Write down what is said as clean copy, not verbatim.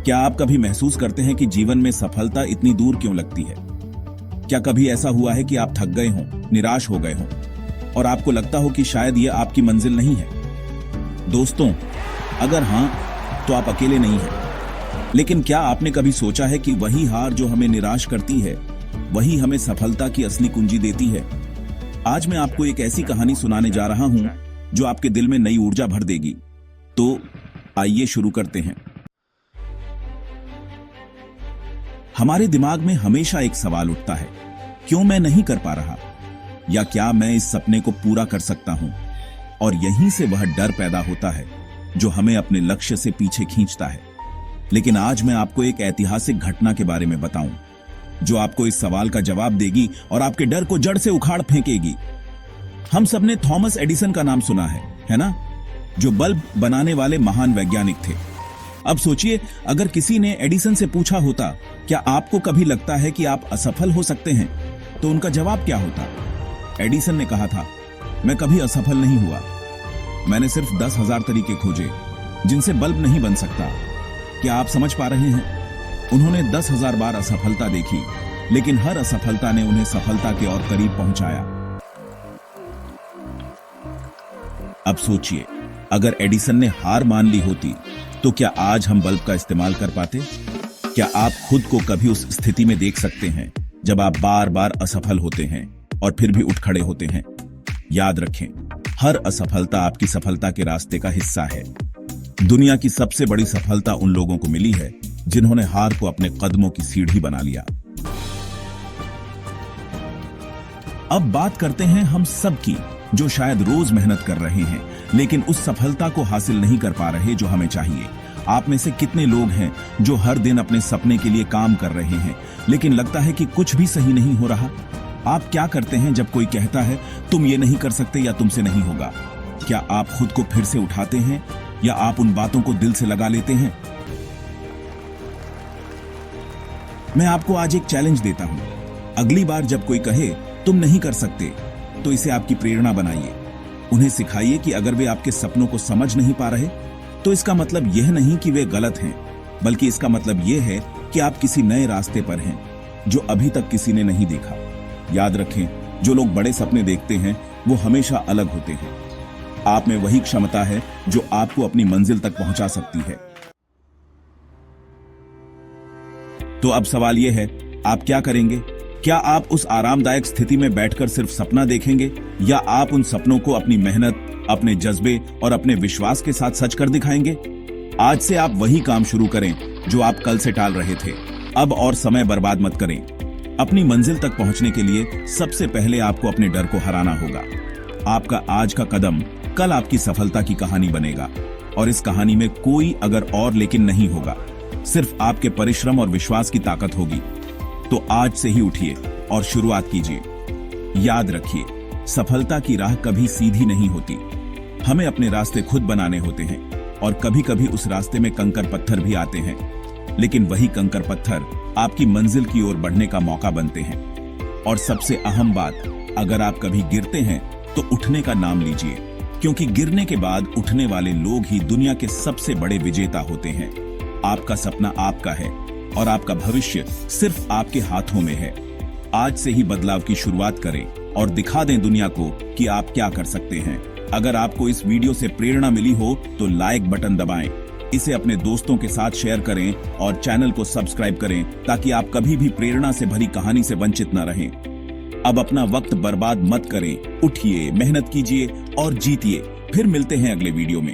क्या आप कभी महसूस करते हैं कि जीवन में सफलता इतनी दूर क्यों लगती है? क्या कभी ऐसा हुआ है कि आप थक गए हों, निराश हो गए हों और आपको लगता हो कि शायद ये आपकी मंजिल नहीं है? दोस्तों, अगर हां, तो आप अकेले नहीं हैं। लेकिन क्या आपने कभी सोचा है कि वही हार जो हमें निराश करती है, वही हमें सफलता की असली कुंजी देती है? आज मैं आपको एक ऐसी कहानी सुनाने जा रहा हूं जो आपके दिल में नई ऊर्जा भर देगी। तो आइए शुरू करते हैं। हमारे दिमाग में हमेशा एक सवाल उठता है, क्यों मैं नहीं कर पा रहा? या क्या मैं इस सपने को पूरा कर सकता हूं? और यहीं से वह डर पैदा होता है जो हमें अपने लक्ष्य से पीछे खींचता है। लेकिन आज मैं आपको एक ऐतिहासिक घटना के बारे में बताऊं जो आपको इस सवाल का जवाब देगी और आपके डर को जड़ से उखाड़ फेंकेगी। हम सबने थॉमस एडिसन का नाम सुना है ना? जो बल्ब बनाने वाले महान वैज्ञानिक थे। अब सोचिए, अगर किसी ने एडिसन से पूछा होता, क्या आपको कभी लगता है कि आप असफल हो सकते हैं, तो उनका जवाब क्या होता? एडिसन ने कहा था, मैं कभी असफल नहीं हुआ। मैंने सिर्फ 10,000 तरीके खोजे जिनसे बल्ब नहीं बन सकता। क्या आप समझ पा रहे हैं? उन्होंने 10,000 बार असफलता देखी, लेकिन हर असफलता ने उन्हें सफलता के और करीब पहुंचाया। अब सोचिए, अगर एडिसन ने हार मान ली होती, तो क्या आज हम बल्ब का इस्तेमाल कर पाते? क्या आप खुद को कभी उस स्थिति में देख सकते हैं जब आप बार बार असफल होते हैं और फिर भी उठ खड़े होते हैं? याद रखें, हर असफलता आपकी सफलता के रास्ते का हिस्सा है। दुनिया की सबसे बड़ी सफलता उन लोगों को मिली है जिन्होंने हार को अपने कदमों की सीढ़ी बना लिया। अब बात करते हैं हम सब की, जो शायद रोज मेहनत कर रहे हैं लेकिन उस सफलता को हासिल नहीं कर पा रहे जो हमें चाहिए। आप में से कितने लोग हैं जो हर दिन अपने सपने के लिए काम कर रहे हैं, लेकिन लगता है कि कुछ भी सही नहीं हो रहा? आप क्या करते हैं जब कोई कहता है तुम ये नहीं कर सकते या तुमसे नहीं होगा? क्या आप खुद को फिर से उठाते हैं या आप उन बातों को दिल से लगा लेते हैं? मैं आपको आज एक चैलेंज देता हूं। अगली बार जब कोई कहे तुम नहीं कर सकते, तो इसे आपकी प्रेरणा बनाइए। उन्हें सिखाइए कि अगर वे आपके सपनों को समझ नहीं पा रहे, तो इसका मतलब यह नहीं कि वे गलत हैं, बल्कि इसका मतलब यह है कि आप किसी नए रास्ते पर हैं जो अभी तक किसी ने नहीं देखा। याद रखें, जो लोग बड़े सपने देखते हैं वो हमेशा अलग होते हैं। आप में वही क्षमता है जो आपको अपनी मंजिल तक पहुंचा सकती है। तो अब सवाल यह है, आप क्या करेंगे? क्या आप उस आरामदायक स्थिति में बैठकर सिर्फ सपना देखेंगे, या आप उन सपनों को अपनी मेहनत, अपने जज्बे और अपने विश्वास के साथ सच कर दिखाएंगे? आज से आप वही काम शुरू करें जो आप कल से टाल रहे थे। अब और समय बर्बाद मत करें। अपनी मंजिल तक पहुंचने के लिए सबसे पहले आपको अपने डर को हराना होगा। आपका आज का कदम कल आपकी सफलता की कहानी बनेगा, और इस कहानी में कोई अगर और लेकिन नहीं होगा। सिर्फ आपके परिश्रम और विश्वास की ताकत होगी। तो आज से ही उठिए और शुरुआत कीजिए। याद रखिए, सफलता की राह कभी सीधी नहीं होती। हमें अपने रास्ते खुद बनाने होते हैं, और कभी कभी उस रास्ते में कंकर पत्थर भी आते हैं, लेकिन वही कंकर पत्थर आपकी मंजिल की ओर बढ़ने का मौका बनते हैं। और सबसे अहम बात, अगर आप कभी गिरते हैं तो उठने का नाम लीजिए, क्योंकि गिरने के बाद उठने वाले लोग ही दुनिया के सबसे बड़े विजेता होते हैं। आपका सपना आपका है, और आपका भविष्य सिर्फ आपके हाथों में है। आज से ही बदलाव की शुरुआत करें और दिखा दें दुनिया को कि आप क्या कर सकते हैं। अगर आपको इस वीडियो से प्रेरणा मिली हो तो लाइक बटन दबाएं, इसे अपने दोस्तों के साथ शेयर करें और चैनल को सब्सक्राइब करें, ताकि आप कभी भी प्रेरणा से भरी कहानी से वंचित न रहें। अब अपना वक्त बर्बाद मत करें, उठिए, मेहनत कीजिए और जीतिए। फिर मिलते हैं अगले वीडियो में।